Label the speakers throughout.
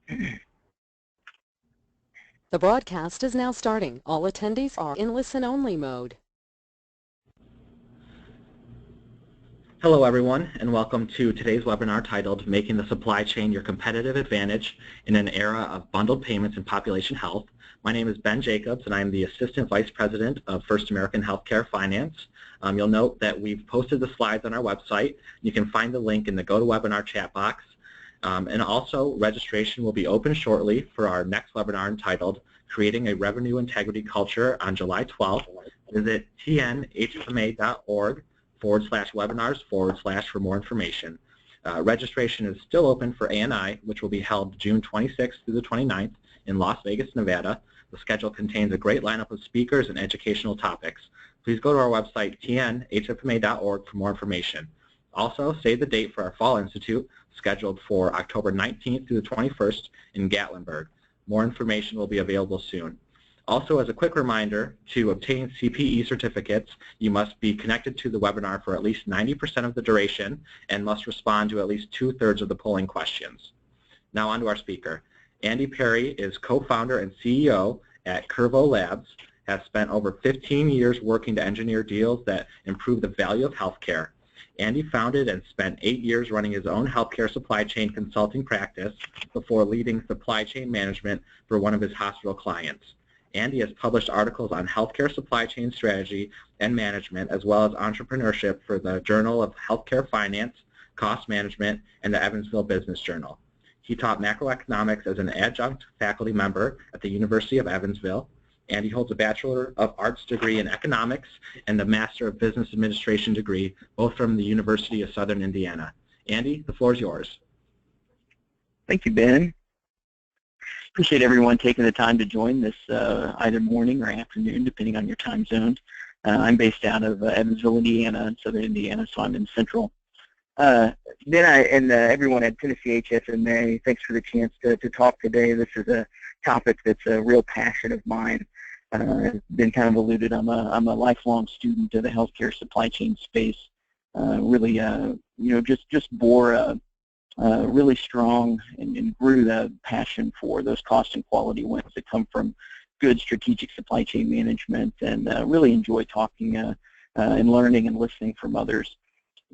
Speaker 1: The broadcast is now starting. All attendees are in listen-only mode.
Speaker 2: Hello everyone, and welcome to today's webinar titled Making the Supply Chain Your Competitive Advantage in an Era of Bundled Payments and Population Health. My name is Ben Jacobs, and I'm the Assistant Vice President of First American Healthcare Finance. You'll note that we've posted the slides on our website. You can find the link in the GoToWebinar chat box. And also, registration will be open shortly for our next webinar entitled Creating a Revenue Integrity Culture on July 12th. Visit tnhfma.org/webinars/ for more information. Registration is still open for ANI, which will be held June 26th through the 29th in Las Vegas, Nevada. The schedule contains a great lineup of speakers and educational topics. Please go to our website, tnhfma.org, for more information. Also, save the date for our Fall Institute, scheduled for October 19th through the 21st in Gatlinburg. More information will be available soon. Also, as a quick reminder, to obtain CPE certificates, you must be connected to the webinar for at least 90% of the duration and must respond to at least 2/3 of the polling questions. Now on to our speaker. Andy Perry is co-founder and CEO at Curvo Labs, has spent over 15 years working to engineer deals that improve the value of healthcare. Andy founded and spent 8 years running his own healthcare supply chain consulting practice before leading supply chain management for one of his hospital clients. Andy has published articles on healthcare supply chain strategy and management, as well as entrepreneurship for the Journal of Healthcare Finance, Cost Management, and the Evansville Business Journal. He taught macroeconomics as an adjunct faculty member at the University of Evansville, and he holds a Bachelor of Arts degree in economics and a Master of Business Administration degree, both from the University of Southern Indiana. Andy, the floor is yours.
Speaker 3: Thank you, Ben. Appreciate everyone taking the time to join this either morning or afternoon, depending on your time zone. I'm based out of Evansville, Indiana, in Southern Indiana, so I'm in Central. Everyone at Tennessee HFMA, thanks for the chance to talk today. This is a topic that's a real passion of mine. It's been kind of alluded, I'm a lifelong student of the healthcare supply chain space. Just bore a really strong and grew the passion for those cost and quality wins that come from good strategic supply chain management, and really enjoy talking and learning and listening from others.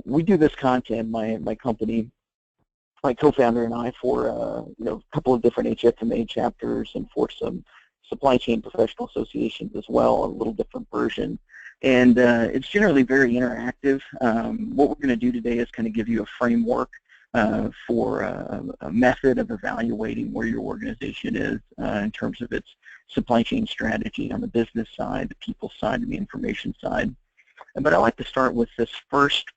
Speaker 3: We do this content, my company, my co-founder and I, for a couple of different HFMA chapters and for some supply chain professional associations as well, a little different version. And it's generally very interactive. What we're going to do today is kind of give you a framework for a method of evaluating where your organization is in terms of its supply chain strategy on the business side, the people side, and the information side. But I like to start with this first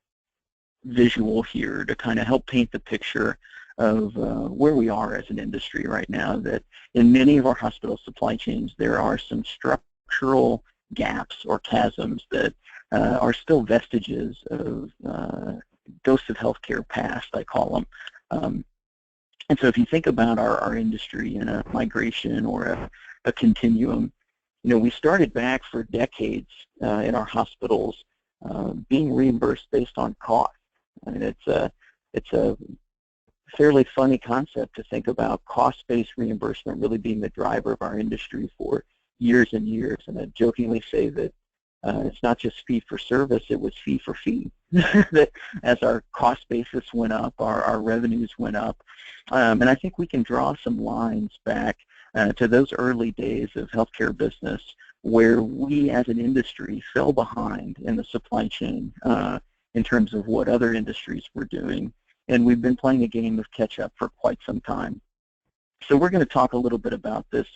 Speaker 3: visual here to kind of help paint the picture of where we are as an industry right now, that in many of our hospital supply chains there are some structural gaps or chasms that are still vestiges of ghosts of healthcare past, I call them. And so if you think about our industry in a migration or a continuum, we started back for decades in our hospitals being reimbursed based on cost. I mean, it's a fairly funny concept to think about cost-based reimbursement really being the driver of our industry for years and years. And I jokingly say that it's not just fee for service, it was fee for fee. That as our cost basis went up, our revenues went up. And I think we can draw some lines back to those early days of healthcare business where we as an industry fell behind in the supply chain in terms of what other industries were doing. And we've been playing a game of catch-up for quite some time. So we're going to talk a little bit about this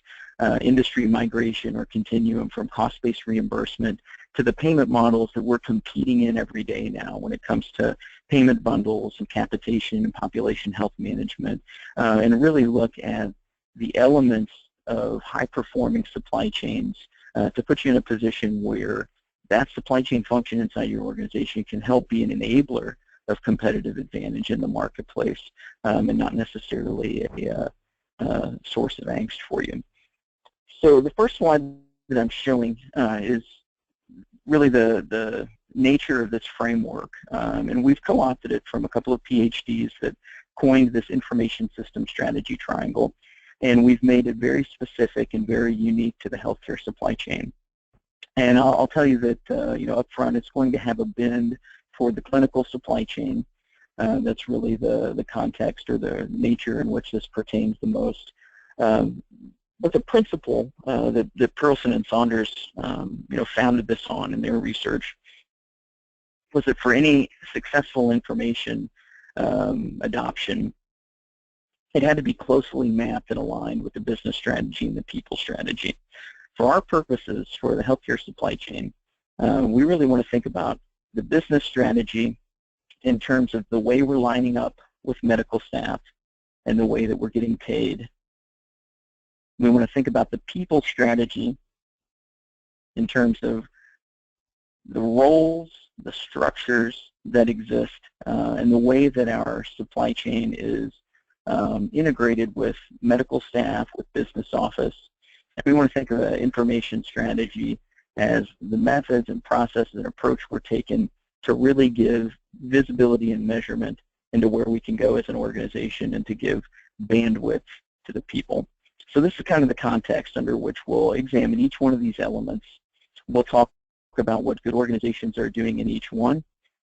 Speaker 3: industry migration or continuum from cost-based reimbursement to the payment models that we're competing in every day now when it comes to payment bundles and capitation and population health management, and really look at the elements of high-performing supply chains to put you in a position where that supply chain function inside your organization can help be an enabler of competitive advantage in the marketplace, and not necessarily a source of angst for you. So the first slide that I'm showing is really the nature of this framework, and we've co-opted it from a couple of PhDs that coined this information system strategy triangle. and we've made it very specific and very unique to the healthcare supply chain. And I'll tell you that, you know, up front, it's going to have a bend for the clinical supply chain. That's really the context or the nature in which this pertains the most. But the principle that Pearlson and Saunders, you know, founded this on in their research was that for any successful information adoption, it had to be closely mapped and aligned with the business strategy and the people strategy. For our purposes, for the healthcare supply chain, we really want to think about the business strategy in terms of the way we're lining up with medical staff and the way that we're getting paid. We want to think about the people strategy in terms of the roles, the structures that exist, and the way that our supply chain is integrated with medical staff, with business office. And we want to think of an information strategy as the methods and processes and approach we're taking to really give visibility and measurement into where we can go as an organization and to give bandwidth to the people. So this is kind of the context under which we'll examine each one of these elements. We'll talk about what good organizations are doing in each one,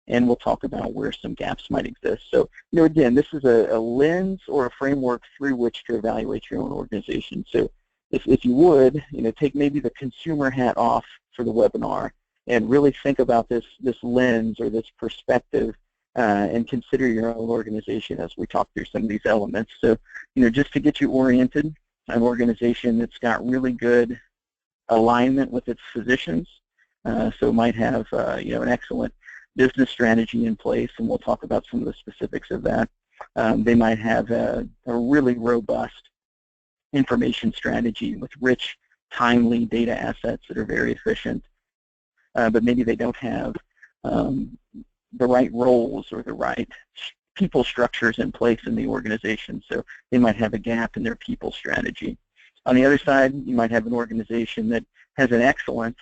Speaker 3: and we'll talk about where some gaps might exist. So, you know, again, this is a lens or a framework through which to evaluate your own organization. So if you would, you know, take maybe the consumer hat off for the webinar and really think about this lens or this perspective and consider your own organization as we talk through some of these elements. So, you know, just to get you oriented, an organization that's got really good alignment with its physicians, so might have, you know, an excellent business strategy in place, and we'll talk about some of the specifics of that. They might have a really robust information strategy with rich, timely data assets that are very efficient, but maybe they don't have the right roles or the right people structures in place in the organization, so they might have a gap in their people strategy. On the other side, you might have an organization that has an excellent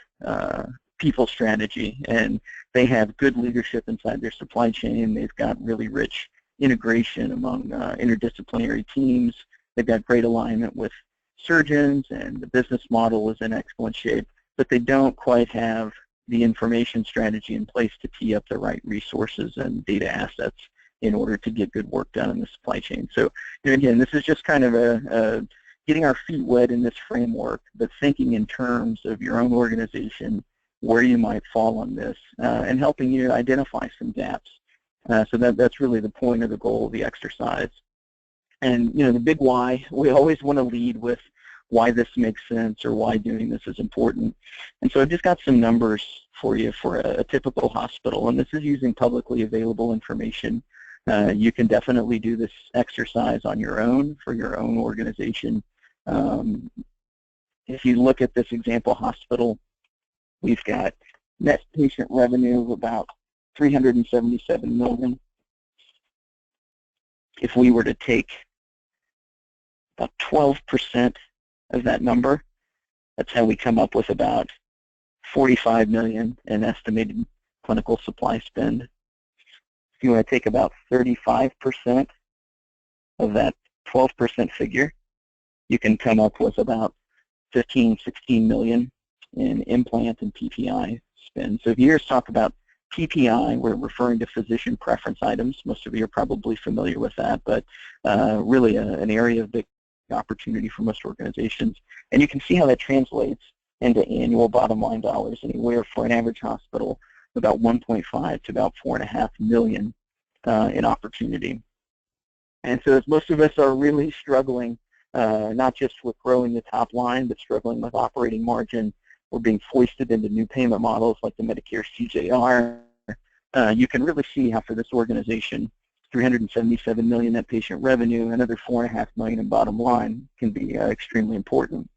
Speaker 3: people strategy, and they have good leadership inside their supply chain. They've got really rich integration among interdisciplinary teams. They've got great alignment with surgeons, and the business model is in excellent shape, but they don't quite have the information strategy in place to tee up the right resources and data assets in order to get good work done in the supply chain. So, you know, again, this is just kind of a getting our feet wet in this framework, but thinking in terms of your own organization, where you might fall on this, and helping you identify some gaps. So that's really the point or the goal of the exercise. And, you know, the big why, we always want to lead with why this makes sense or why doing this is important. And so I've just got some numbers for you for a typical hospital, and this is using publicly available information. You can definitely do this exercise on your own for your own organization. If you look at this example hospital, we've got net patient revenue of about $377 million. If we were to take about 12% of that number, that's how we come up with about $45 million in estimated clinical supply spend. If you want to take about 35% of that 12% figure, you can come up with about 15, 16 million in implant and PPI spend. So if you hear us talk about PPI, we're referring to physician preference items. Most of you are probably familiar with that, but really an area of big opportunity for most organizations. And you can see how that translates into annual bottom line dollars, anywhere for an average hospital about 1.5 to about 4.5 million in opportunity. And so as most of us are really struggling, not just with growing the top line, but struggling with operating margin, we're being foisted into new payment models like the Medicare CJR. You can really see how for this organization, 377 million net patient revenue, another 4.5 million in bottom line can be extremely important.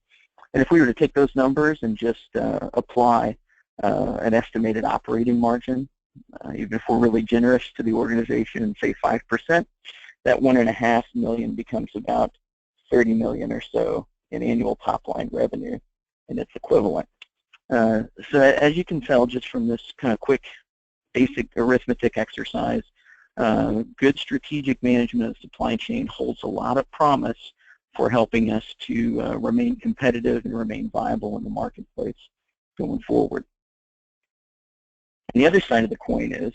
Speaker 3: And if we were to take those numbers and just apply an estimated operating margin, even if we're really generous to the organization and say 5%, that 1.5 million becomes about 30 million or so in annual top line revenue, and it's equivalent. So as you can tell just from this kind of quick basic arithmetic exercise, good strategic management of supply chain holds a lot of promise for helping us to remain competitive and remain viable in the marketplace going forward. And the other side of the coin is,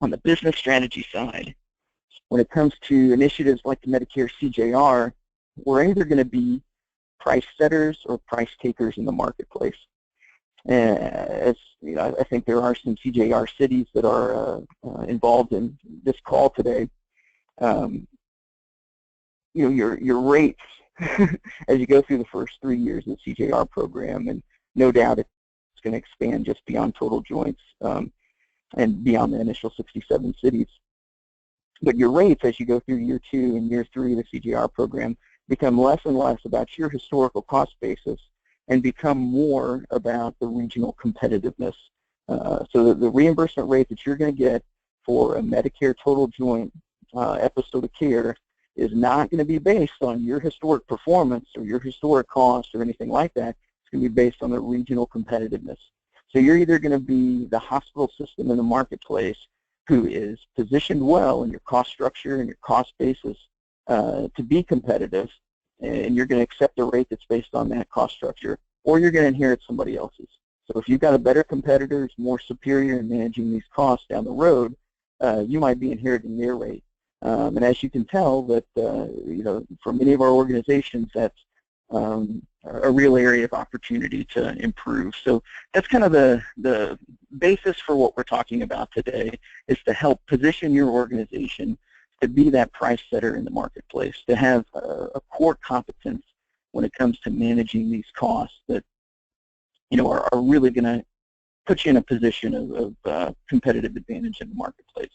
Speaker 3: on the business strategy side, when it comes to initiatives like the Medicare CJR, we're either going to be price setters or price takers in the marketplace. As you know, I think there are some CJR cities that are involved in this call today. You know, your rates as you go through the first 3 years of the CJR program, and no doubt it's going to expand just beyond total joints and beyond the initial 67 cities. But your rates as you go through year 2 and year 3 of the CJR program become less and less about your historical cost basis and become more about the regional competitiveness. So the reimbursement rate that you're going to get for a Medicare total joint episode of care is not going to be based on your historic performance or your historic cost or anything like that. It's going to be based on the regional competitiveness. So you're either going to be the hospital system in the marketplace who is positioned well in your cost structure and your cost basis to be competitive, and you're going to accept a rate that's based on that cost structure, or you're going to inherit somebody else's. So if you've got a better competitor who's more superior in managing these costs down the road, you might be inheriting their rate. And as you can tell, that you know, for many of our organizations, that's a real area of opportunity to improve. So that's kind of the basis for what we're talking about today, is to help position your organization to be that price setter in the marketplace, to have a core competence when it comes to managing these costs that, you know, are really going to put you in a position of competitive advantage in the marketplace.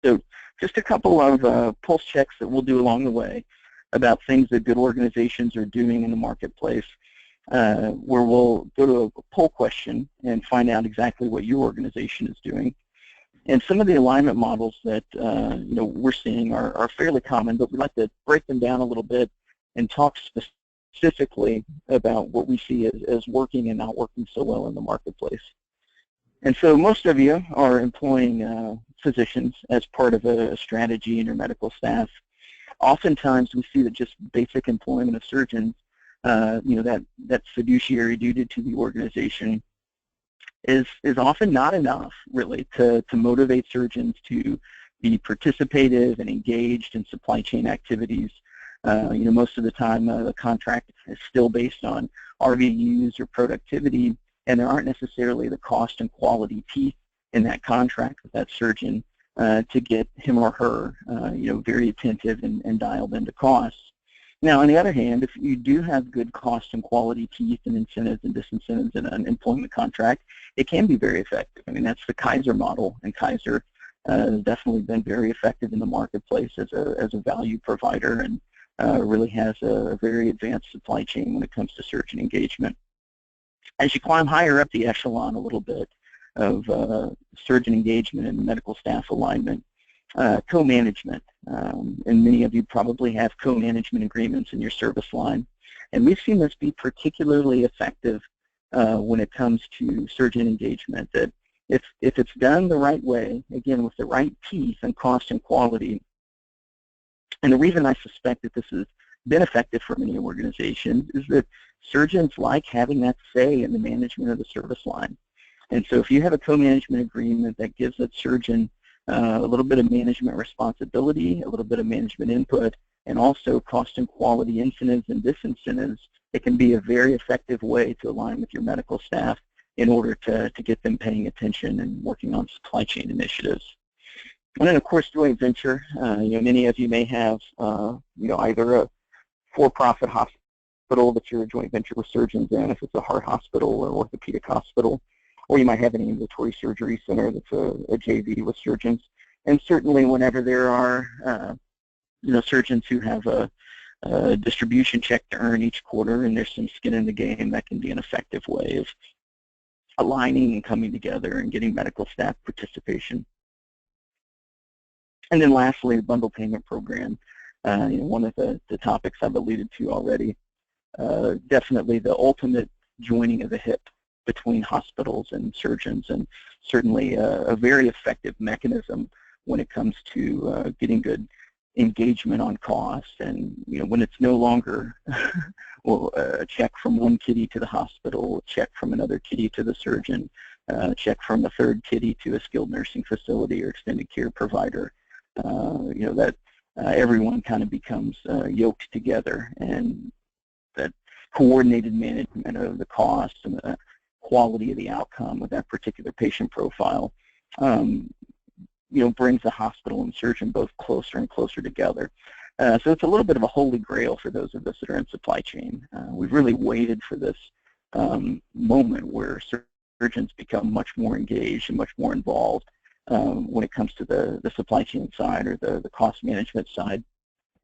Speaker 3: So just a couple of pulse checks that we'll do along the way about things that good organizations are doing in the marketplace, where we'll go to a poll question and find out exactly what your organization is doing. And some of the alignment models that you know, we're seeing are fairly common, but we'd like to break them down a little bit and talk specifically about what we see as working and not working so well in the marketplace. And so most of you are employing physicians as part of a strategy in your medical staff. Oftentimes we see that just basic employment of surgeons, you know, that fiduciary duty to the organization is often not enough, really, to motivate surgeons to be participative and engaged in supply chain activities. You know, most of the time the contract is still based on RVUs or productivity, and there aren't necessarily the cost and quality teeth in that contract with that surgeon to get him or her, you know, very attentive and dialed into costs. Now, on the other hand, if you do have good cost and quality teeth and incentives and disincentives in an employment contract, it can be very effective. I mean, that's the Kaiser model, and Kaiser has definitely been very effective in the marketplace as a value provider, and really has a very advanced supply chain when it comes to surgeon engagement. As you climb higher up the echelon a little bit of surgeon engagement and medical staff alignment, co-management, and many of you probably have co-management agreements in your service line, and we've seen this be particularly effective when it comes to surgeon engagement, that if it's done the right way, again with the right teeth and cost and quality. And the reason I suspect that this has been effective for many organizations is that surgeons like having that say in the management of the service line. And so if you have a co-management agreement that gives that surgeon a little bit of management responsibility, a little bit of management input, and also cost and quality incentives and disincentives, it can be a very effective way to align with your medical staff in order to get them paying attention and working on supply chain initiatives. And then, of course, joint venture. You know, many of you may have, you know, either a for-profit hospital that you're a joint venture with surgeons in, if it's a heart hospital or orthopedic hospital, or you might have an ambulatory surgery center that's a JV with surgeons. And certainly whenever there are, you know, surgeons who have a distribution check to earn each quarter and there's some skin in the game, that can be an effective way of aligning and coming together and getting medical staff participation. And then lastly, the bundle payment program, you know, one of the topics I've alluded to already. Definitely the ultimate joining of the hip between hospitals and surgeons, and certainly a very effective mechanism when it comes to getting good engagement on cost. And when it's no longer well, a check from one kitty to the hospital, a check from another kitty to the surgeon, a check from a third kitty to a skilled nursing facility or extended care provider, that everyone kind of becomes yoked together, and that coordinated management of the cost and the quality of the outcome of that particular patient profile brings the hospital and surgeon both closer and closer together. So it's a little bit of a holy grail for those of us that are in supply chain. We've really waited for this moment where surgeons become much more engaged and much more involved when it comes to the supply chain side or the cost management side.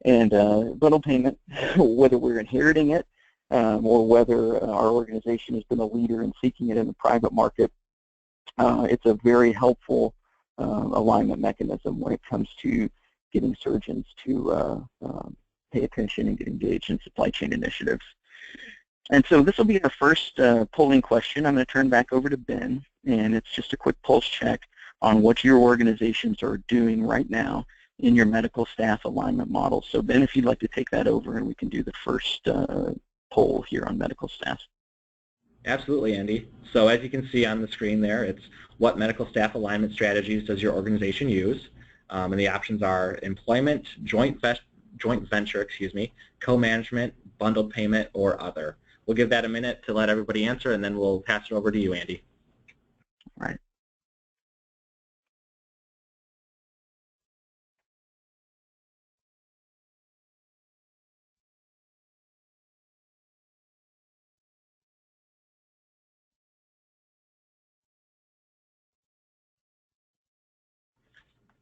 Speaker 3: And bundle payment, whether we're inheriting it or whether our organization has been a leader in seeking it in the private market, it's a very helpful alignment mechanism when it comes to getting surgeons to pay attention and get engaged in supply chain initiatives. And so this will be our first polling question. I'm going to turn back over to Ben, and it's just a quick pulse check on what your organizations are doing right now in your medical staff alignment model. So Ben, if you'd like to take that over, and we can do the first poll here on medical staff.
Speaker 2: Absolutely, Andy. So as you can see on the screen there, it's what medical staff alignment strategies does your organization use? And the options are employment, joint venture, co-management, bundled payment, or other. We'll give that a minute to let everybody answer, and then we'll pass it over to you, Andy.
Speaker 3: All right.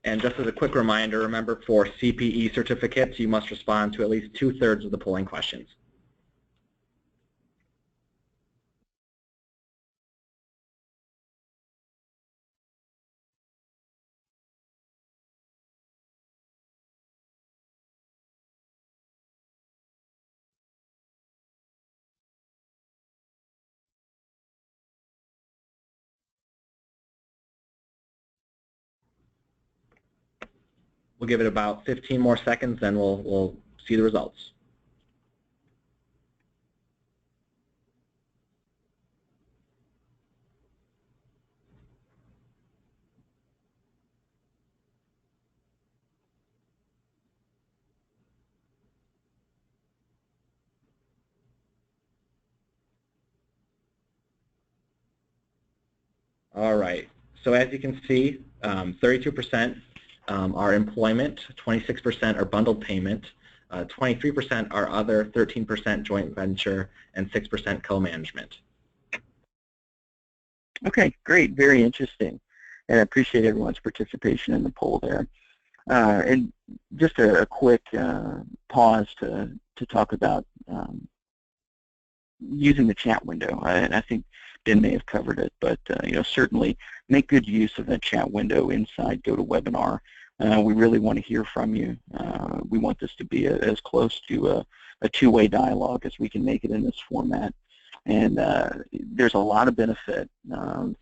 Speaker 2: And just as a quick reminder, remember for CPE certificates, you must respond to at least 2/3 of the polling questions. We'll give it about 15 more seconds, then we'll see the results. All right. So as you can see, 32% are employment, 26% are bundled payment, 23% are other, 13% joint venture, and 6% co-management.
Speaker 3: Okay, great. Very interesting. And I appreciate everyone's participation in the poll there. And just a quick pause to talk about using the chat window. And I think Ben may have covered it, but certainly make good use of that chat window inside GoToWebinar. We really want to hear from you. We want this to be as close to a two-way dialogue as we can make it in this format. And there's a lot of benefit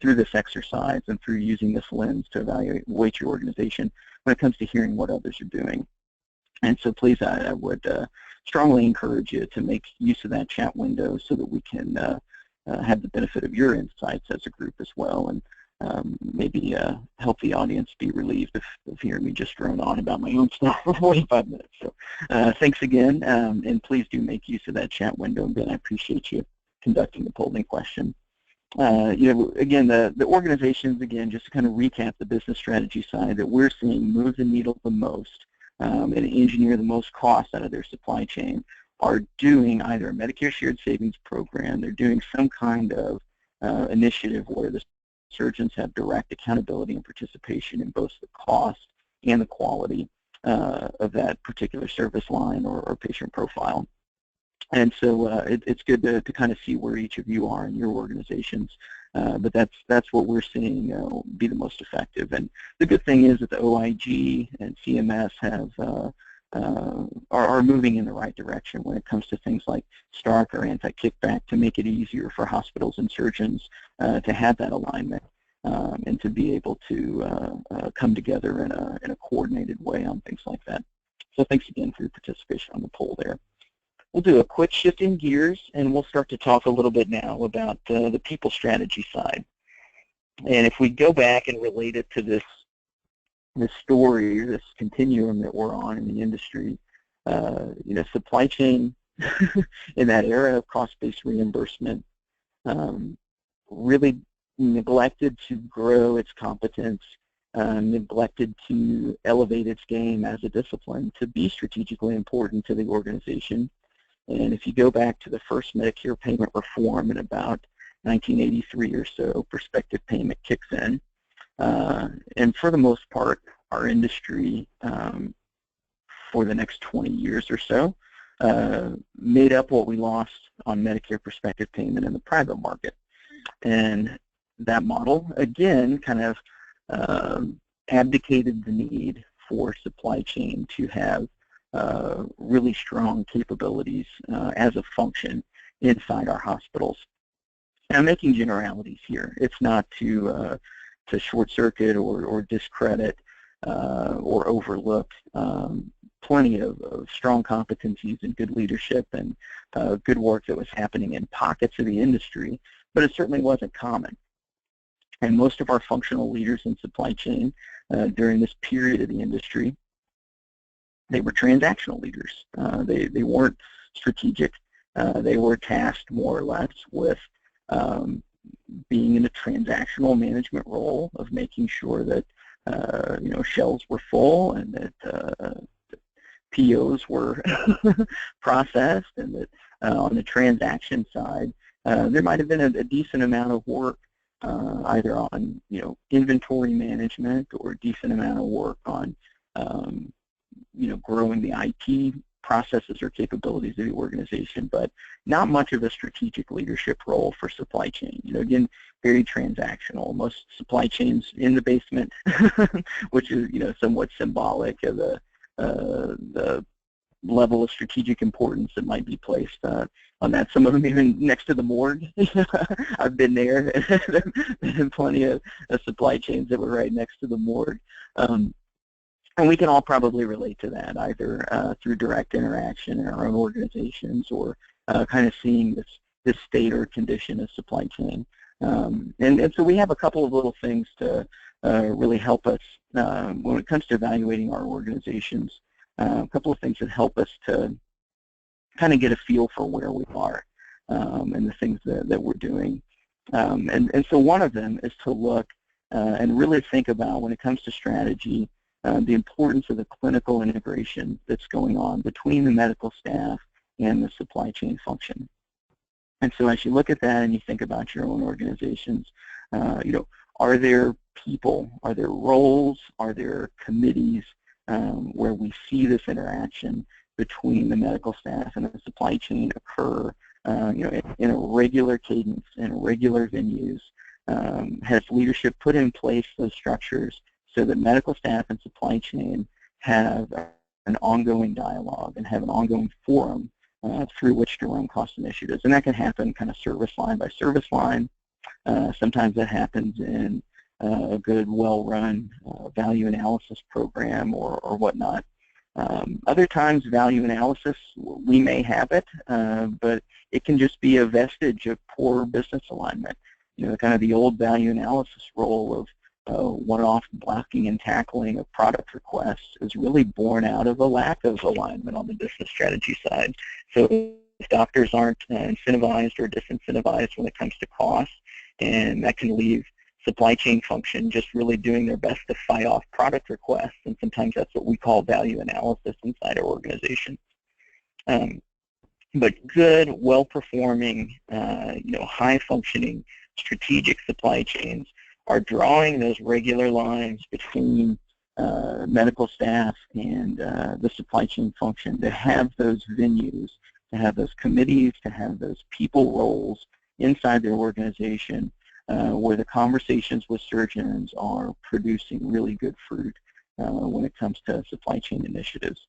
Speaker 3: through this exercise and through using this lens to evaluate your organization when it comes to hearing what others are doing. And so please, I would strongly encourage you to make use of that chat window so that we can have the benefit of your insights as a group as well, and maybe help the audience be relieved of hearing me just drone on about my own stuff for 45 minutes. So thanks again, and please do make use of that chat window. And Ben, I appreciate you conducting the polling question. Again, the organizations, again, just to kind of recap the business strategy side that we're seeing move the needle the most and engineer the most cost out of their supply chain are doing either a Medicare shared savings program, they're doing some kind of initiative where the surgeons have direct accountability and participation in both the cost and the quality of that particular service line or patient profile. And so it's good to kind of see where each of you are in your organizations, but that's what we're seeing be the most effective. And the good thing is that the OIG and CMS are moving in the right direction when it comes to things like STARK or anti-kickback to make it easier for hospitals and surgeons to have that alignment. and to be able to come together in a coordinated way on things like that. So thanks again for your participation on the poll there. We'll do a quick shift in gears, and we'll start to talk a little bit now about the people strategy side. And if we go back and relate it to this story, or this continuum that we're on in the industry, supply chain in that era of cost-based reimbursement really neglected to grow its competence, neglected to elevate its game as a discipline to be strategically important to the organization. And if you go back to the first Medicare payment reform in about 1983 or so, prospective payment kicks in. And for the most part, our industry for the next 20 years or so made up what we lost on Medicare prospective payment in the private market. And that model, again, kind of abdicated the need for supply chain to have really strong capabilities as a function inside our hospitals. And I'm making generalities here. It's not to short circuit or discredit or overlook plenty of strong competencies and good leadership and good work that was happening in pockets of the industry, but it certainly wasn't common. And most of our functional leaders in supply chain during this period of the industry, they were transactional leaders. They weren't strategic. They were tasked more or less with being in a transactional management role of making sure that shelves were full and that POs were processed, and that on the transaction side there might have been a decent amount of work either on inventory management or a decent amount of work on growing the IT processes or capabilities of the organization, but not much of a strategic leadership role for supply chain. Again, very transactional. Most supply chains in the basement, which is somewhat symbolic of the level of strategic importance that might be placed on that. Some of them even next to the morgue. I've been there, and plenty of supply chains that were right next to the morgue. And we can all probably relate to that, either through direct interaction in our own organizations or kind of seeing this state or condition of supply chain. And so we have a couple of little things to really help us when it comes to evaluating our organizations, a couple of things that help us to kind of get a feel for where we are and the things that we're doing. And so one of them is to look and really think about, when it comes to strategy, the importance of the clinical integration that's going on between the medical staff and the supply chain function. And so as you look at that and you think about your own organizations, are there people, are there roles, are there committees where we see this interaction between the medical staff and the supply chain occur in a regular cadence, in regular venues? Has leadership put in place those structures so that medical staff and supply chain have an ongoing dialogue and have an ongoing forum through which to run cost initiatives? And that can happen kind of service line by service line. Sometimes that happens in a good, well-run value analysis program or whatnot. Other times, value analysis, we may have it, but it can just be a vestige of poor business alignment. Kind of the old value analysis role of one-off blocking and tackling of product requests is really born out of a lack of alignment on the business strategy side. So if doctors aren't incentivized or disincentivized when it comes to cost, and that can leave supply chain function just really doing their best to fight off product requests, and sometimes that's what we call value analysis inside our organization. But good, well-performing, high-functioning strategic supply chains are drawing those regular lines between medical staff and the supply chain function to have those venues, to have those committees, to have those people roles inside their organization where the conversations with surgeons are producing really good fruit when it comes to supply chain initiatives.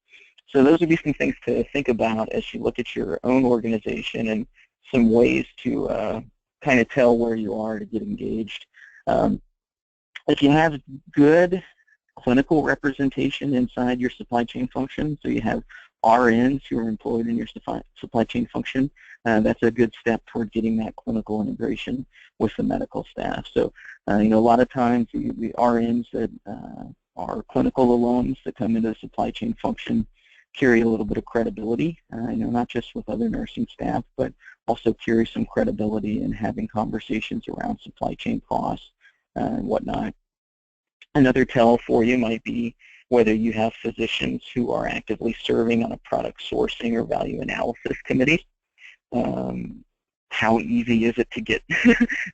Speaker 3: So those would be some things to think about as you look at your own organization, and some ways to kind of tell where you are to get engaged. If you have good clinical representation inside your supply chain function, so you have RNs who are employed in your supply chain function, that's a good step toward getting that clinical integration with the medical staff. So, a lot of times the RNs that are clinical alums that come into the supply chain function carry a little bit of credibility, not just with other nursing staff, but also carry some credibility in having conversations around supply chain costs and whatnot. Another tell for you might be whether you have physicians who are actively serving on a product sourcing or value analysis committee. How easy is it to get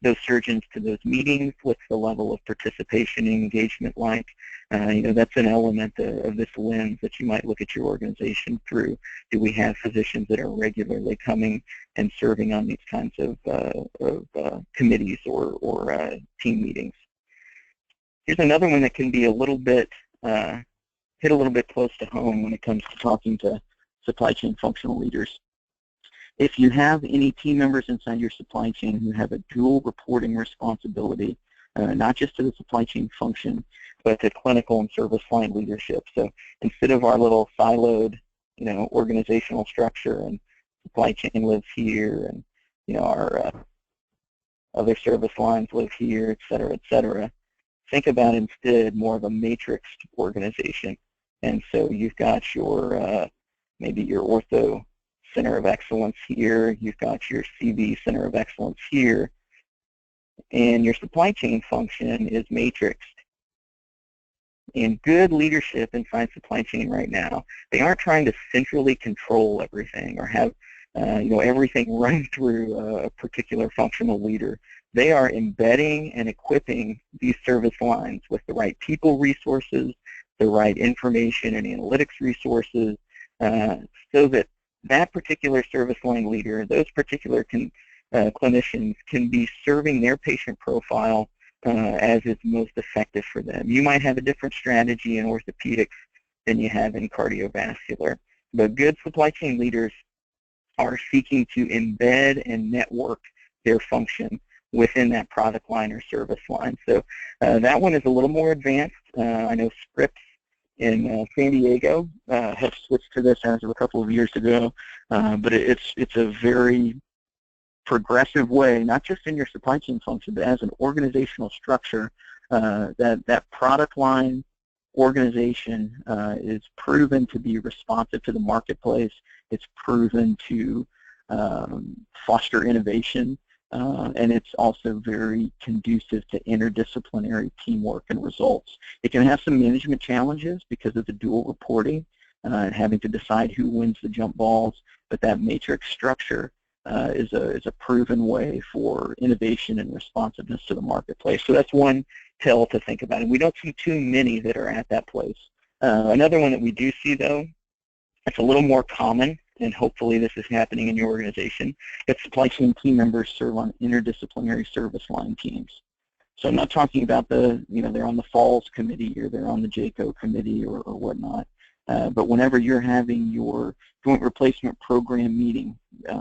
Speaker 3: those surgeons to those meetings? What's the level of participation and engagement like? That's an element of this lens that you might look at your organization through. Do we have physicians that are regularly coming and serving on these kinds of committees or team meetings? Here's another one that can be a little bit, hit a little bit close to home when it comes to talking to supply chain functional leaders. If you have any team members inside your supply chain who have a dual reporting responsibility, not just to the supply chain function, but to clinical and service line leadership. So instead of our little siloed, organizational structure and supply chain lives here and, our other service lines live here, et cetera, think about instead more of a matrixed organization. And so you've got your, maybe your ortho center of excellence here, you've got your CV center of excellence here, and your supply chain function is matrixed. And good leadership inside supply chain right now, they aren't trying to centrally control everything or have everything run through a particular functional leader. They are embedding and equipping these service lines with the right people resources, the right information and analytics resources, so that that particular service line leader, those particular clinicians can be serving their patient profile as is most effective for them. You might have a different strategy in orthopedics than you have in cardiovascular, but good supply chain leaders are seeking to embed and network their function within that product line or service line. So that one is a little more advanced. I know Scripps in San Diego have switched to this as of a couple of years ago, but it's a very progressive way, not just in your supply chain function, but as an organizational structure, that product line organization is proven to be responsive to the marketplace. It's proven to foster innovation, and it's also very conducive to interdisciplinary teamwork and results. It can have some management challenges because of the dual reporting and having to decide who wins the jump balls, but that matrix structure is a proven way for innovation and responsiveness to the marketplace. So that's one tell to think about, and we don't see too many that are at that place. Another one that we do see, though, it's a little more common, and hopefully this is happening in your organization, that supply chain team members serve on interdisciplinary service line teams. So I'm not talking about they're on the Falls committee or they're on the JCO committee or whatnot, but whenever you're having your joint replacement program meeting,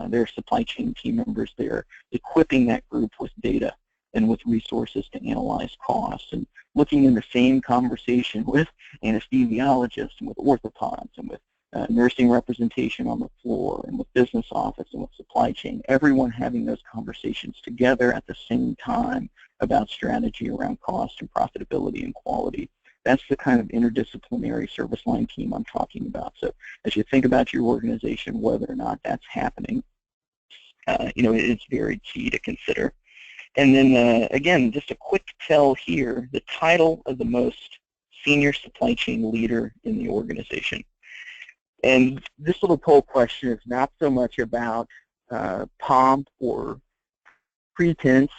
Speaker 3: their supply chain team members, they're equipping that group with data and with resources to analyze costs and looking in the same conversation with anesthesiologists and with orthopods and with nursing representation on the floor and with business office and with supply chain, everyone having those conversations together at the same time about strategy around cost and profitability and quality. That's the kind of interdisciplinary service line team I'm talking about. So as you think about your organization, whether or not that's happening, it's very key to consider. And then, again, just a quick tell here, the title of the most senior supply chain leader in the organization. And this little poll question is not so much about pomp or pretense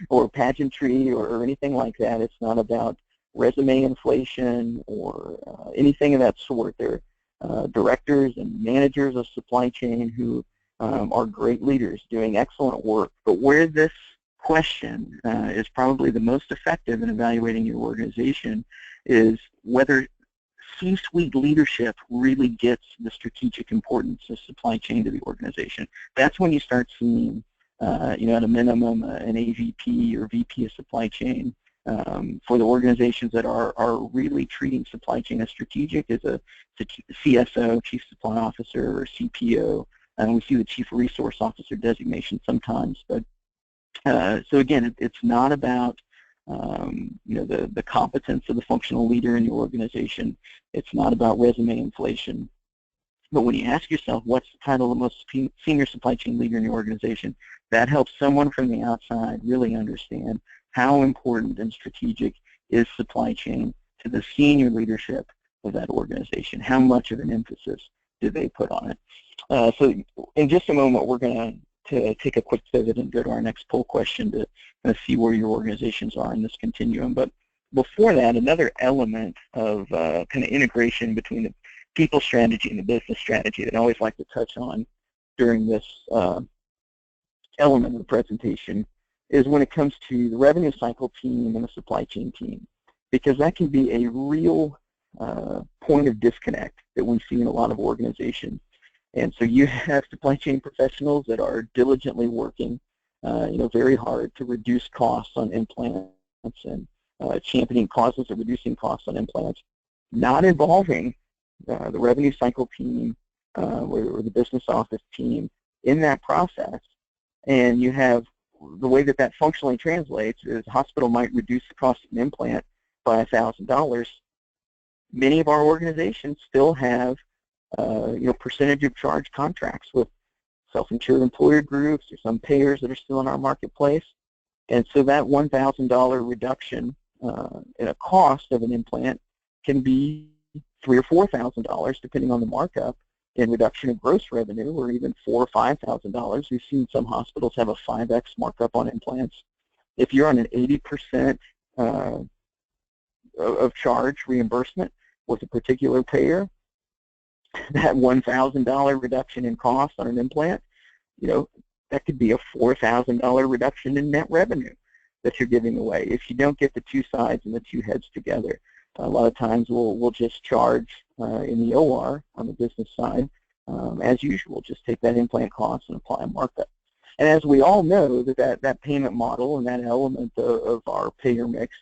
Speaker 3: or pageantry or anything like that. It's not about resume inflation or anything of that sort. They're directors and managers of supply chain who are great leaders doing excellent work. But where this question is probably the most effective in evaluating your organization is whether C-suite leadership really gets the strategic importance of supply chain to the organization. That's when you start seeing, at a minimum, an AVP or VP of supply chain For the organizations that are really treating supply chain as strategic, is a CSO, Chief Supply Officer, or CPO, and we see the Chief Resource Officer designation sometimes. But so again, it's not about the competence of the functional leader in your organization. It's not about resume inflation. But when you ask yourself, what's the title of the most senior supply chain leader in your organization, that helps someone from the outside really understand how important and strategic is supply chain to the senior leadership of that organization. How much of an emphasis do they put on it? So in just a moment, we're going to take a quick pivot and go to our next poll question to see where your organizations are in this continuum. But before that, another element of kind of integration between the people strategy and the business strategy that I always like to touch on during this element of the presentation is when it comes to the revenue cycle team and the supply chain team, because that can be a real point of disconnect that we see in a lot of organizations. And so you have supply chain professionals that are diligently working, very hard to reduce costs on implants and championing causes of reducing costs on implants, not involving the revenue cycle team or the business office team in that process. And you have the way that functionally translates is the hospital might reduce the cost of an implant by $1,000. Many of our organizations still have percentage of charge contracts with self-insured employer groups or some payers that are still in our marketplace. And so that $1,000 reduction in a cost of an implant can be $3,000 or $4,000 depending on the markup in reduction of gross revenue, or even $4,000 or $5,000. We've seen some hospitals have a 5x markup on implants. If you're on an 80% of charge reimbursement with a particular payer, that $1,000 reduction in cost on an implant, that could be a $4,000 reduction in net revenue that you're giving away if you don't get the two sides and the two heads together. A lot of times we'll just charge in the OR on the business side as usual, just take that implant cost and apply a markup. And as we all know, that payment model and that element of our payer mix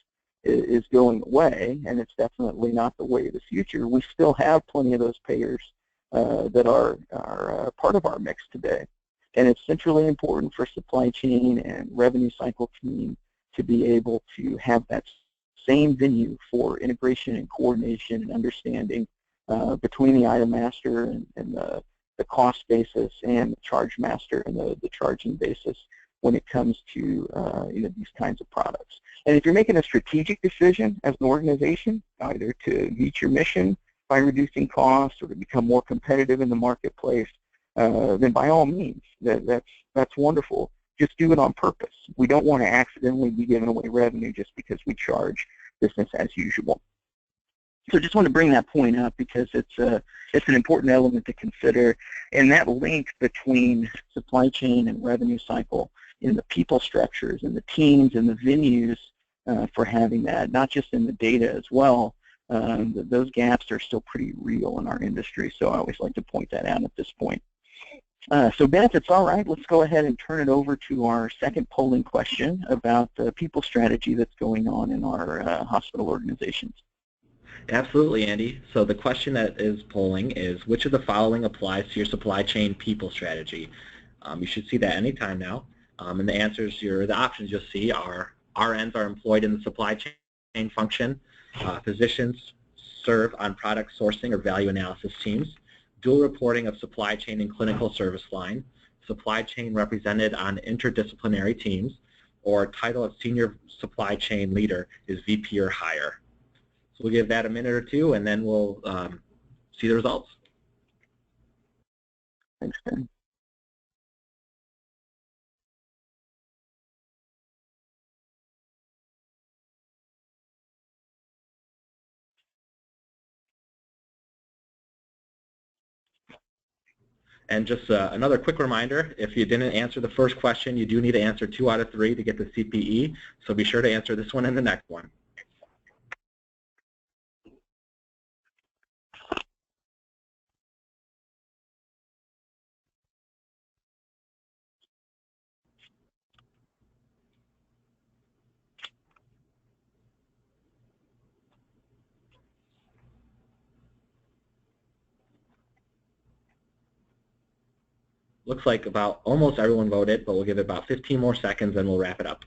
Speaker 3: is going away, and it's definitely not the way of the future. We still have plenty of those payers that are part of our mix today. And it's centrally important for supply chain and revenue cycle team to be able to have that same venue for integration and coordination and understanding between the item master and the cost basis and the charge master and the charging basis when it comes to these kinds of products. And if you're making a strategic decision as an organization, either to meet your mission by reducing costs or to become more competitive in the marketplace, then by all means, that's wonderful. Just do it on purpose. We don't want to accidentally be giving away revenue just because we charge business as usual. So just want to bring that point up because it's an important element to consider, and that link between supply chain and revenue cycle in the people structures and the teams and the venues for having that, not just in the data as well. Those gaps are still pretty real in our industry, so I always like to point that out at this point. So Ben, if it's all right, let's go ahead and turn it over to our second polling question about the people strategy that's going on in our hospital organizations.
Speaker 2: Absolutely, Andy. So the question that is polling is, which of the following applies to your supply chain people strategy? You should see that anytime now. And the answers, the options you'll see are RNs are employed in the supply chain function, physicians serve on product sourcing or value analysis teams, dual reporting of supply chain and clinical service line, supply chain represented on interdisciplinary teams, or title of senior supply chain leader is VP or higher. So we'll give that a minute or two, and then we'll see the results.
Speaker 3: Thanks, Ben.
Speaker 2: And just another quick reminder, if you didn't answer the first question, you do need to answer 2 out of 3 to get the CPE, so be sure to answer this one and the next one. Looks like about almost everyone voted, but we'll give it about 15 more seconds and we'll wrap it up.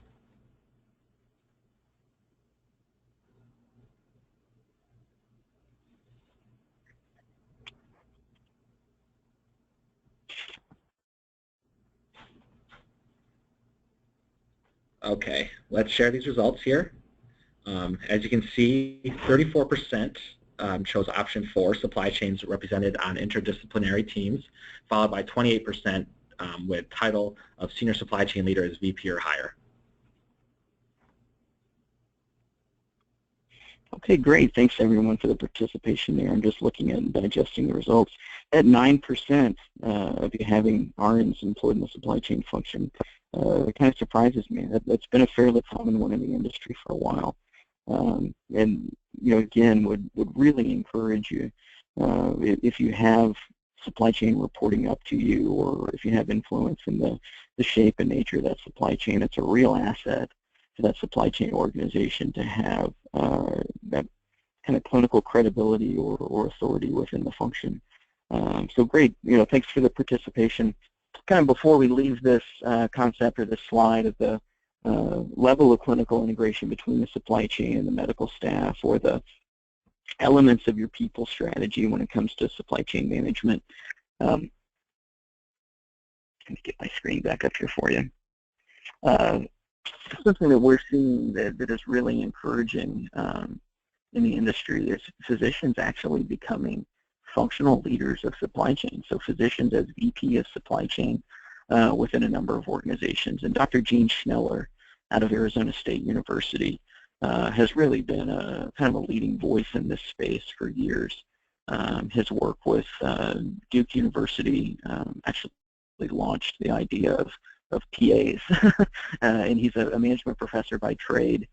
Speaker 2: Okay, let's share these results here. As you can see, 34% chose option 4, supply chains represented on interdisciplinary teams, followed by 28% with title of senior supply chain leader as VP or higher.
Speaker 3: Okay, great. Thanks everyone for the participation there. I'm just looking at and digesting the results. At 9% of you having RNs employed in the supply chain function, it kind of surprises me. That's been a fairly common one in the industry for a while. And again, would really encourage you, if you have supply chain reporting up to you, or if you have influence in the shape and nature of that supply chain, it's a real asset to that supply chain organization to have that kind of clinical credibility or authority within the function. So great, thanks for the participation. Kind of before we leave this concept or this slide of the level of clinical integration between the supply chain and the medical staff, or the elements of your people strategy when it comes to supply chain management. Let me get my screen back up here for you. Something that we're seeing that is really encouraging in the industry is physicians actually becoming functional leaders of supply chain. So physicians as VP of supply chain within a number of organizations. And Dr. Gene Schneller out of Arizona State University has really been kind of a leading voice in this space for years. His work with Duke University actually launched the idea of PAs, and he's a management professor by trade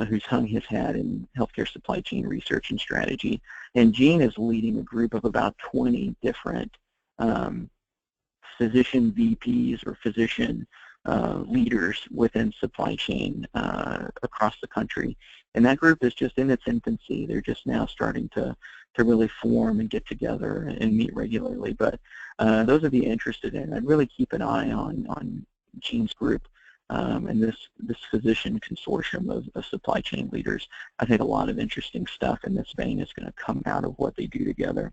Speaker 3: who's hung his hat in healthcare supply chain research and strategy. And Gene is leading a group of about 20 different physician VPs or physician leaders within supply chain across the country. And that group is just in its infancy. They're just now starting to really form and get together and meet regularly. But those of you interested in, I'd really keep an eye on Gene's group and this physician consortium of supply chain leaders. I think a lot of interesting stuff in this vein is going to come out of what they do together.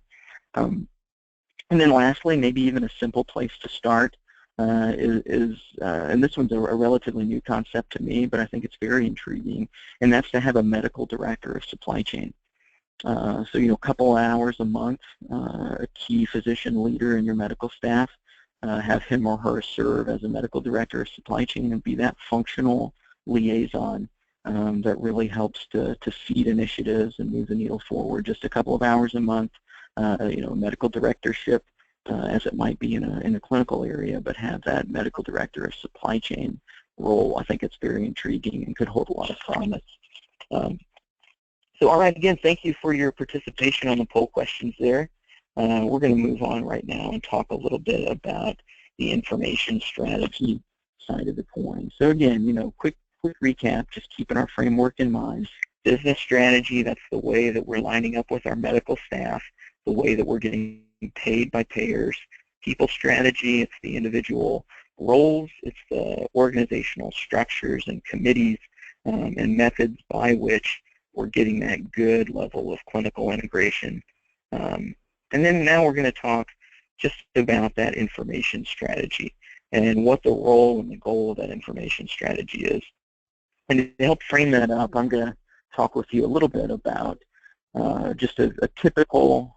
Speaker 3: And then lastly, maybe even a simple place to start and this one's a relatively new concept to me, but I think it's very intriguing, and that's to have a medical director of supply chain. So, a couple of hours a month, a key physician leader in your medical staff, have him or her serve as a medical director of supply chain and be that functional liaison that really helps to feed initiatives and move the needle forward. Just a couple of hours a month, medical directorship, as it might be in a clinical area, but have that medical director of supply chain role. I think it's very intriguing and could hold a lot of promise. So all right, again, thank you for your participation on the poll questions there. We're going to move on right now and talk a little bit about the information strategy side of the coin. So again, quick recap, just keeping our framework in mind. Business strategy, that's the way that we're lining up with our medical staff, the way that we're getting paid by payers. People strategy, it's the individual roles, it's the organizational structures and committees and methods by which we're getting that good level of clinical integration. And then now we're going to talk just about that information strategy and what the role and the goal of that information strategy is. And to help frame that up, I'm going to talk with you a little bit about just a typical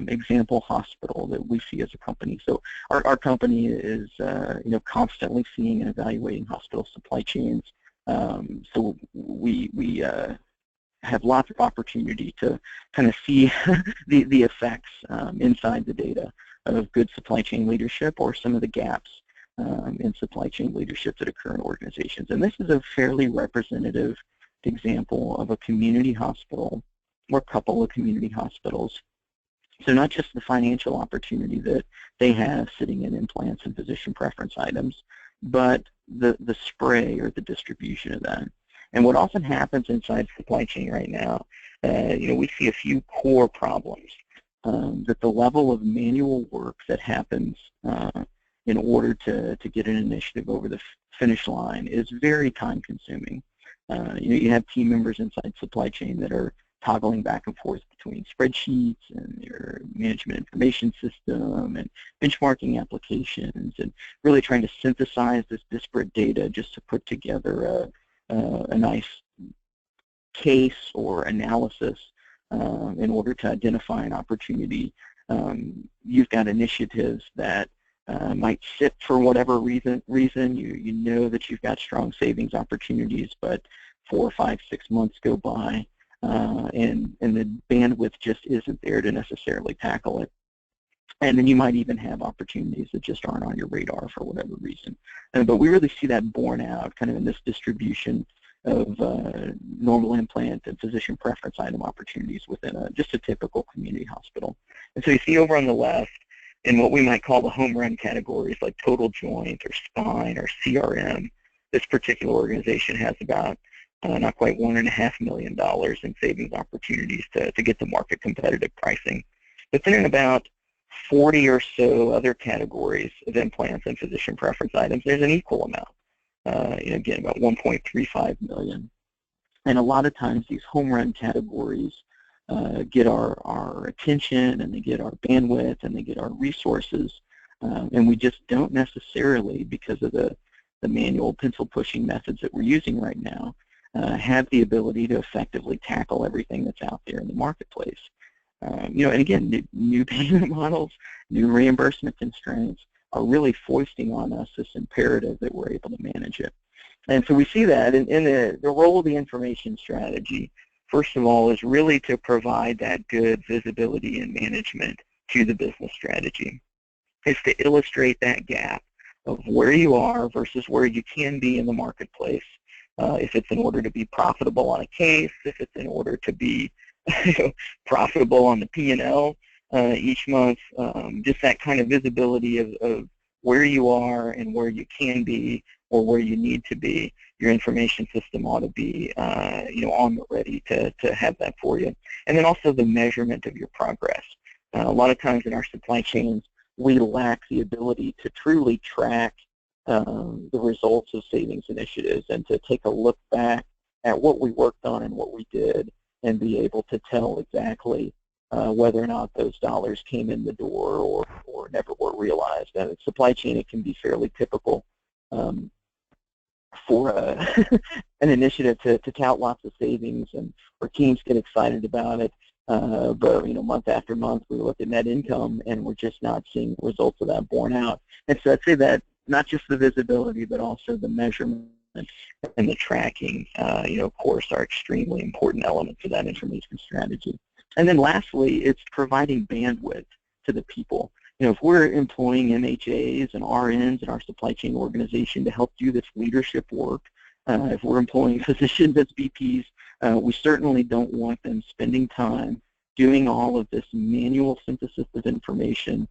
Speaker 3: example hospital that we see as a company. So our company is constantly seeing and evaluating hospital supply chains. So we have lots of opportunity to kind of see the effects inside the data of good supply chain leadership or some of the gaps in supply chain leadership that occur in organizations. And this is a fairly representative example of a community hospital or a couple of community hospitals. So not just the financial opportunity that they have sitting in implants and physician preference items, but the spray or the distribution of that. And what often happens inside supply chain right now, we see a few core problems. That the level of manual work that happens in order to get an initiative over the finish line is very time consuming. You have team members inside supply chain that are toggling back and forth between spreadsheets and your management information system and benchmarking applications and really trying to synthesize this disparate data just to put together a nice case or analysis in order to identify an opportunity. You've got initiatives that might sit for whatever reason. You know that you've got strong savings opportunities, but 4, 5, 6 months go by, and the bandwidth just isn't there to necessarily tackle it. And then you might even have opportunities that just aren't on your radar for whatever reason. But we really see that borne out kind of in this distribution of normal implant and physician preference item opportunities within just a typical community hospital. And so you see over on the left, in what we might call the home run categories like total joint or spine or CRM, this particular organization has about not quite $1.5 million in savings opportunities to get to market competitive pricing. But then in about 40 or so other categories of implants and physician preference items, there's an equal amount. Again, about 1.35 million. And a lot of times these home run categories get our attention, and they get our bandwidth, and they get our resources, and we just don't necessarily, because of the manual pencil pushing methods that we're using right now, have the ability to effectively tackle everything that's out there in the marketplace. And again, new payment models, new reimbursement constraints are really foisting on us this imperative that we're able to manage it. And so we see that in the role of the information strategy, first of all, is really to provide that good visibility and management to the business strategy. It's to illustrate that gap of where you are versus where you can be in the marketplace. If it's in order to be profitable on a case, if it's in order to be profitable on the P&L each month, just that kind of visibility of where you are and where you can be or where you need to be. Your information system ought to be on the ready to have that for you. And then also the measurement of your progress. A lot of times in our supply chains, we lack the ability to truly track the results of savings initiatives and to take a look back at what we worked on and what we did and be able to tell exactly whether or not those dollars came in the door or never were realized. And in supply chain, it can be fairly typical for an initiative to tout lots of savings, and our teams get excited about it. But month after month, we look at net income, and we're just not seeing the results of that borne out. And so I'd say that not just the visibility, but also the measurement and the tracking, of course, are extremely important elements of that information strategy. And then lastly, it's providing bandwidth to the people. If we're employing MHAs and RNs in our supply chain organization to help do this leadership work, if we're employing physicians as VPs, we certainly don't want them spending time doing all of this manual synthesis of information,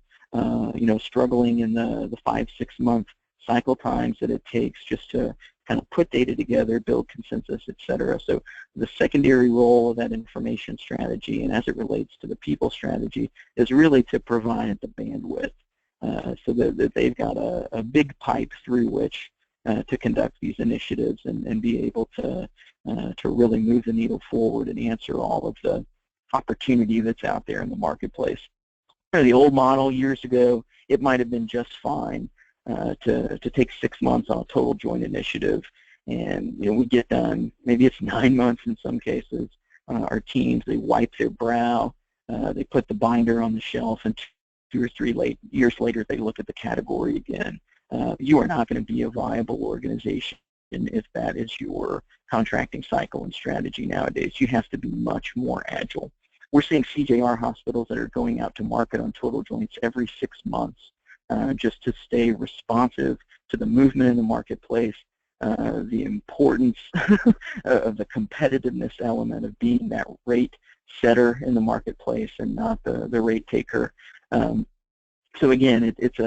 Speaker 3: struggling in the 5-6 month cycle times that it takes just to kind of put data together, build consensus, et cetera. So the secondary role of that information strategy, and as it relates to the people strategy, is really to provide the bandwidth so that they've got a big pipe through which to conduct these initiatives and be able to really move the needle forward and answer all of the opportunity that's out there in the marketplace. The old model years ago, it might have been just fine to take 6 months on a total joint initiative, and we get done, maybe it's 9 months in some cases. Our teams, they wipe their brow, they put the binder on the shelf, and 2 or 3 years later they look at the category again. You are not going to be a viable organization if that is your contracting cycle and strategy nowadays. You have to be much more agile. We're seeing CJR hospitals that are going out to market on total joints every 6 months just to stay responsive to the movement in the marketplace, the importance of the competitiveness element of being that rate setter in the marketplace and not the rate taker. So again, it's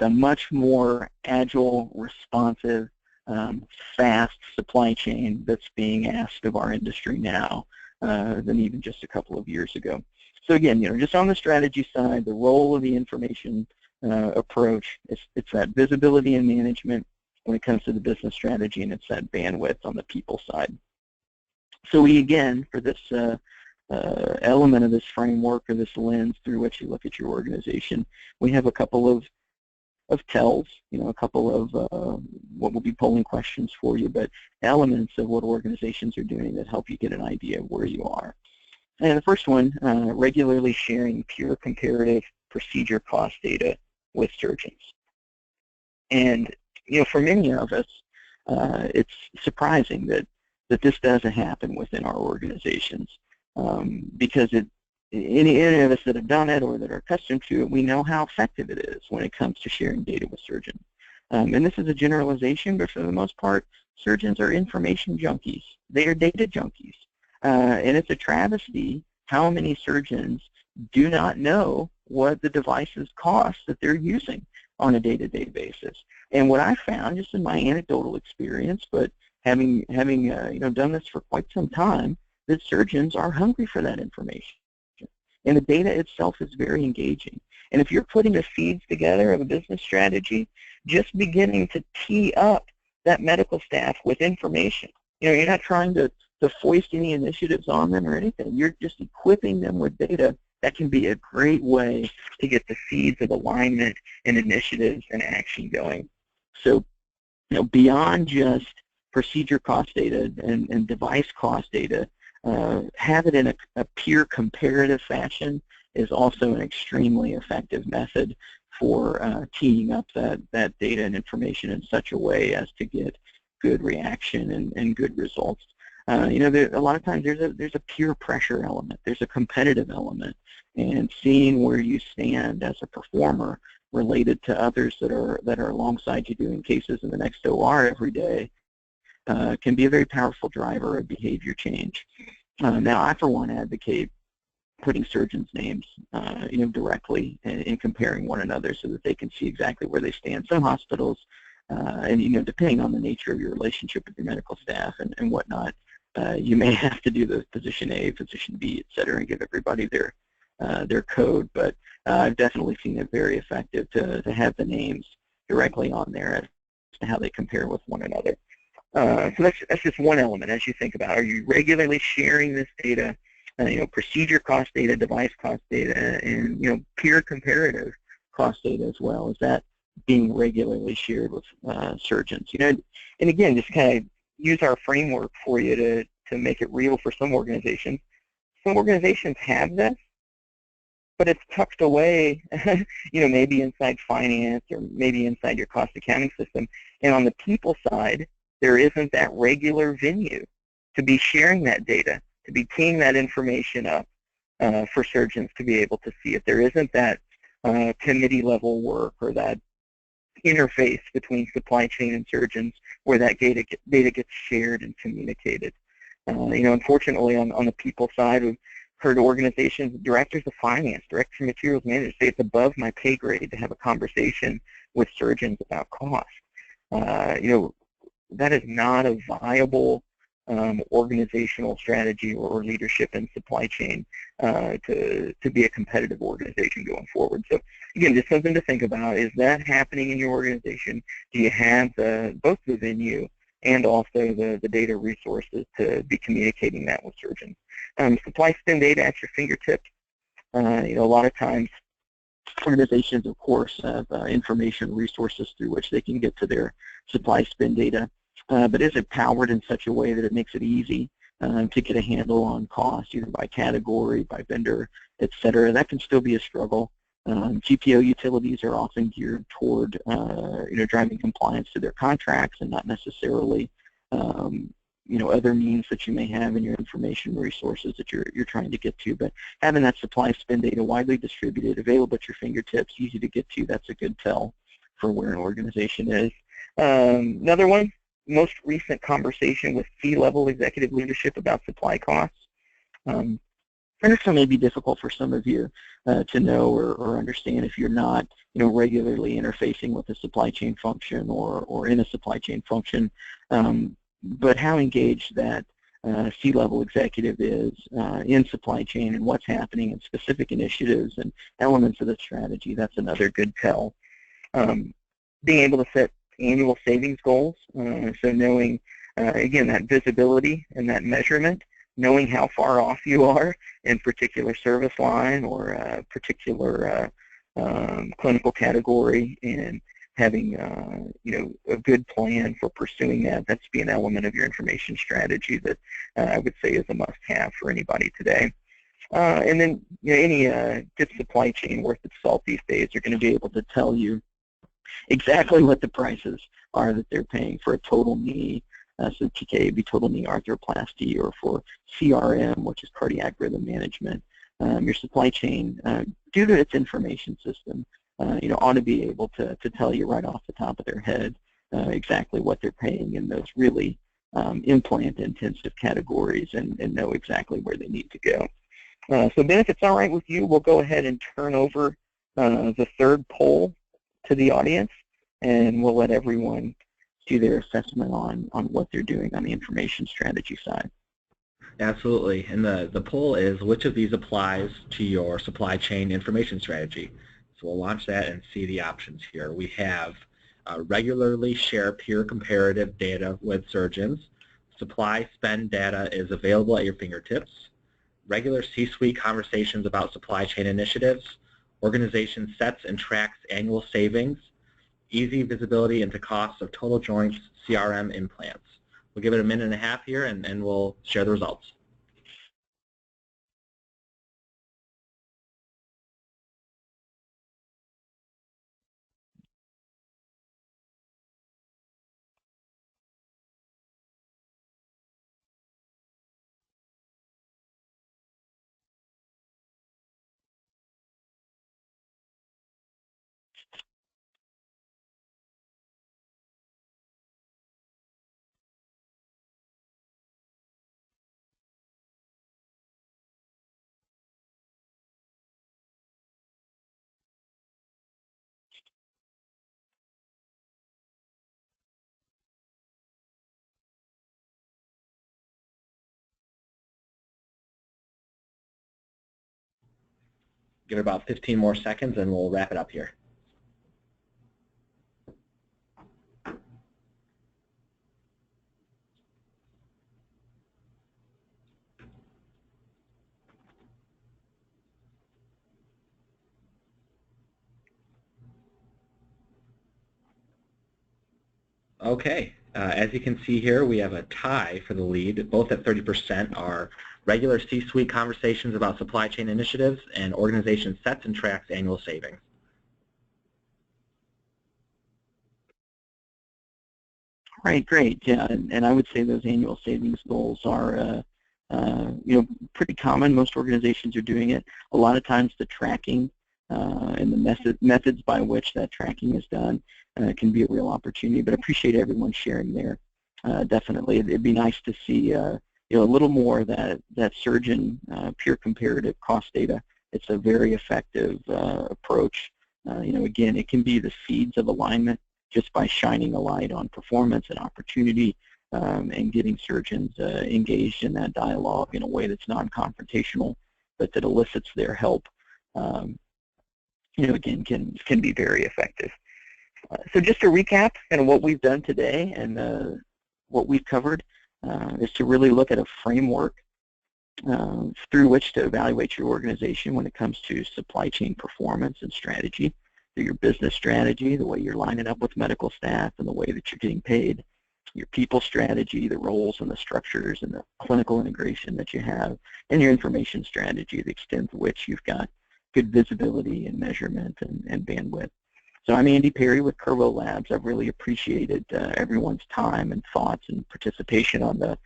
Speaker 3: a much more agile, responsive, fast supply chain that's being asked of our industry now than even just a couple of years ago. So again, just on the strategy side, the role of the information approach. It's that visibility and management when it comes to the business strategy, and it's that bandwidth on the people side. So we, again, for this element of this framework or this lens through which you look at your organization, we have a couple of tells, a couple of what will be polling questions for you, but elements of what organizations are doing that help you get an idea of where you are. And the first one, regularly sharing peer comparative procedure cost data with surgeons. And for many of us, it's surprising that this doesn't happen within our organizations, because any of us that have done it or that are accustomed to it, we know how effective it is when it comes to sharing data with surgeons. And this is a generalization, but for the most part, surgeons are information junkies. They are data junkies. And it's a travesty how many surgeons do not know what the devices cost that they're using on a day-to-day basis. And what I found, just in my anecdotal experience, but having done this for quite some time, that surgeons are hungry for that information. And the data itself is very engaging. And if you're putting the seeds together of a business strategy, just beginning to tee up that medical staff with information. You're not trying to foist any initiatives on them or anything. You're just equipping them with data. That can be a great way to get the seeds of alignment and initiatives and action going. So, beyond just procedure cost data and device cost data, have it in a peer comparative fashion is also an extremely effective method for teeing up that data and information in such a way as to get good reaction and good results. A lot of times there's a peer pressure element, there's a competitive element, and seeing where you stand as a performer related to others that are alongside you doing cases in the next OR every day can be a very powerful driver of behavior change. Now, I, for one, advocate putting surgeons' names, directly and comparing one another so that they can see exactly where they stand. Some hospitals, and depending on the nature of your relationship with your medical staff and whatnot, you may have to do the physician A, physician B, et cetera, and give everybody their code. But I've definitely seen it very effective to have the names directly on there as to how they compare with one another. So that's just one element as you think about, are you regularly sharing this data, procedure cost data, device cost data, and peer comparative cost data as well? Is that being regularly shared with surgeons? And again, just kind of use our framework for you to make it real for some organizations. Some organizations have this, but it's tucked away, maybe inside finance or maybe inside your cost accounting system. And on the people side, there isn't that regular venue to be sharing that data, to be teeing that information up for surgeons to be able to see it. There isn't that committee level work or that interface between supply chain and surgeons where that data gets shared and communicated. Unfortunately, on the people side, we've heard organizations, directors of finance, directors of materials managers say it's above my pay grade to have a conversation with surgeons about cost. That is not a viable organizational strategy or leadership in supply chain to be a competitive organization going forward. So again, just something to think about. Is that happening in your organization? Do you have both the venue and also the data resources to be communicating that with surgeons? Supply spend data at your fingertips. A lot of times organizations, of course, have information resources through which they can get to their supply spend data. But is it powered in such a way that it makes it easy to get a handle on cost, either by category, by vendor, et cetera? That can still be a struggle. GPO utilities are often geared toward, driving compliance to their contracts and not necessarily, other means that you may have in your information resources that you're trying to get to. But having that supply spend data widely distributed, available at your fingertips, easy to get to, that's a good tell for where an organization is. Another one, most recent conversation with C-level executive leadership about supply costs. And this one may be difficult for some of you to know or understand if you're not, regularly interfacing with a supply chain function or in a supply chain function. But how engaged that C-level executive is in supply chain and what's happening and specific initiatives and elements of the strategy. That's another good tell. Being able to set annual savings goals, so knowing, again, that visibility and that measurement, knowing how far off you are in particular service line or a particular clinical category, and having a good plan for pursuing that. That's be an element of your information strategy that I would say is a must-have for anybody today. And then any good supply chain worth its salt these days are going to be able to tell you exactly what the prices are that they're paying for a total knee. So TK would be total knee arthroplasty, or for CRM, which is cardiac rhythm management. Your supply chain, due to its information system, ought to be able to tell you right off the top of their head exactly what they're paying in those really implant-intensive categories, and know exactly where they need to go. So Ben, if it's all right with you, we'll go ahead and turn over the third poll to the audience, and we'll let everyone do their assessment on what they're doing on the information strategy side.
Speaker 2: Absolutely. And the poll is, which of these applies to your supply chain information strategy? So we'll launch that and see the options here. We have regularly share peer comparative data with surgeons. Supply spend data is available at your fingertips. Regular C-suite conversations about supply chain initiatives. Organization sets and tracks annual savings. Easy visibility into costs of total joints, CRM implants. We'll give it a minute and a half here, and we'll share the results. Give it about 15 more seconds, and we'll wrap it up here. Okay, as you can see here, we have a tie for the lead. Both at 30% are regular C-suite conversations about supply chain initiatives, and organization sets and tracks annual savings.
Speaker 3: All right, great. Yeah, and I would say those annual savings goals are pretty common. Most organizations are doing it. A lot of times the tracking and the methods by which that tracking is done can be a real opportunity, but I appreciate everyone sharing there. Definitely, it'd be nice to see a little more of that surgeon peer comparative cost data. It's a very effective approach. Again, it can be the seeds of alignment just by shining a light on performance and opportunity, and getting surgeons engaged in that dialogue in a way that's non-confrontational, but that elicits their help. Again, can be very effective. So just to recap kind of what we've done today and what we've covered is to really look at a framework through which to evaluate your organization when it comes to supply chain performance and strategy, through your business strategy, the way you're lining up with medical staff and the way that you're getting paid, your people strategy, the roles and the structures and the clinical integration that you have, and your information strategy, the extent to which you've got good visibility and measurement and bandwidth. So I'm Andy Perry with Curvo Labs. I've really appreciated everyone's time and thoughts and participation on the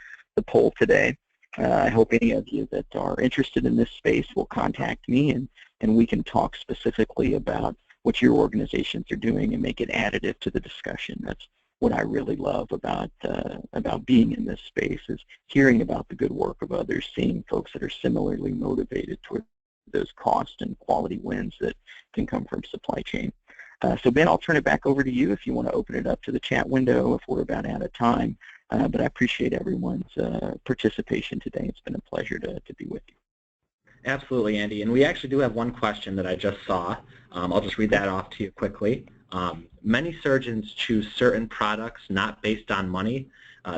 Speaker 3: poll today. I hope any of you that are interested in this space will contact me, and we can talk specifically about what your organizations are doing and make it additive to the discussion. That's what I really love about being in this space, is hearing about the good work of others, seeing folks that are similarly motivated toward those cost and quality wins that can come from supply chain. So Ben, I'll turn it back over to you if you want to open it up to the chat window if we're about out of time. But I appreciate everyone's participation today. It's been a pleasure to be with you.
Speaker 2: Absolutely, Andy. And we actually do have one question that I just saw. I'll just read that off to you quickly. Many surgeons choose certain products not based on money.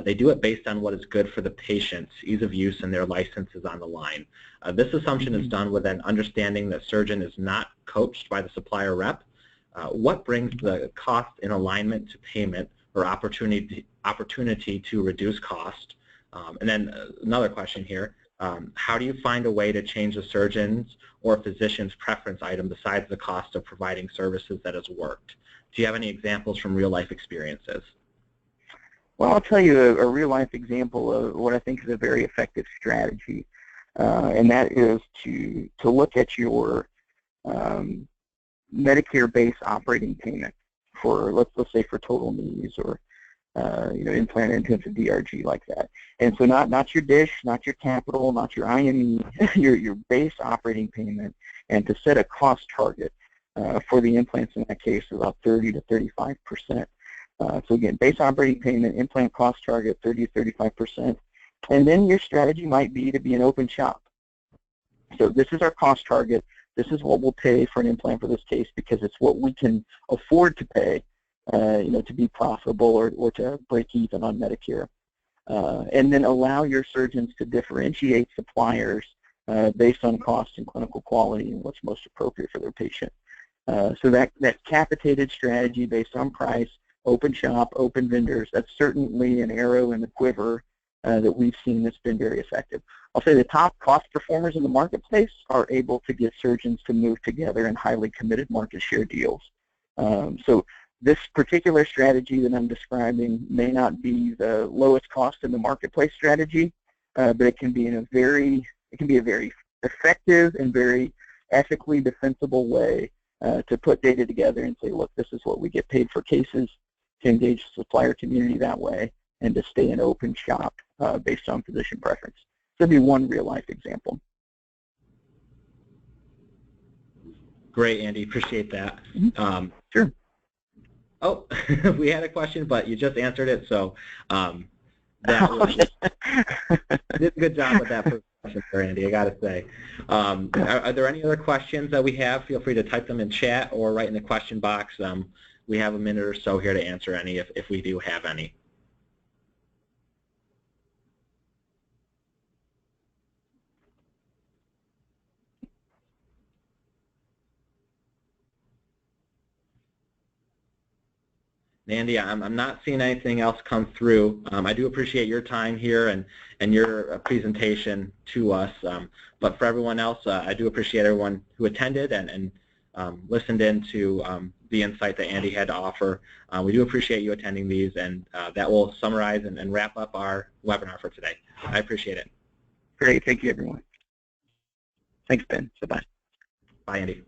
Speaker 2: They do it based on what is good for the patient's ease of use and their license is on the line. This assumption is done with an understanding that surgeon is not coached by the supplier rep. What brings the cost in alignment to payment or opportunity to reduce cost? And then another question here. How do you find a way to change the surgeon's or physician's preference item besides the cost of providing services that has worked? Do you have any examples from real-life experiences?
Speaker 3: Well, I'll tell you a real-life example of what I think is a very effective strategy, and that is to look at your Medicare base operating payment for, let's say, for total knees or implant intensive DRG like that. And so not your dish, not your capital, not your IME, your base operating payment, and to set a cost target for the implants in that case of about 30 to 35%. So again, base operating payment, implant cost target 30 to 35%, and then your strategy might be to be an open shop. So this is our cost target. This is what we'll pay for an implant for this case because it's what we can afford to pay, to be profitable or to break even on Medicare. And then allow your surgeons to differentiate suppliers based on cost and clinical quality and what's most appropriate for their patient. So that capitated strategy based on price, open shop, open vendors, that's certainly an arrow in the quiver that we've seen that's been very effective. I'll say the top cost performers in the marketplace are able to get surgeons to move together in highly committed market share deals. So this particular strategy that I'm describing may not be the lowest cost in the marketplace strategy, but it can be a very effective and very ethically defensible way to put data together and say, look, this is what we get paid for cases, to engage the supplier community that way, and to stay an open shop based on physician preference. So that'd be one real-life example.
Speaker 2: Great, Andy. Appreciate that.
Speaker 3: Sure.
Speaker 2: Oh, we had a question, but you just answered it, so that was did a good job with that first question there, Andy, I got to say. Are there any other questions that we have? Feel free to type them in chat or write in the question box. We have a minute or so here to answer any if we do have any. Andy, I'm not seeing anything else come through. I do appreciate your time here and your presentation to us. But for everyone else, I do appreciate everyone who attended and listened in to the insight that Andy had to offer. We do appreciate you attending these, and that will summarize and wrap up our webinar for today. I appreciate it.
Speaker 3: Great. Thank you, everyone. Thanks, Ben. Bye-bye.
Speaker 2: Bye, Andy.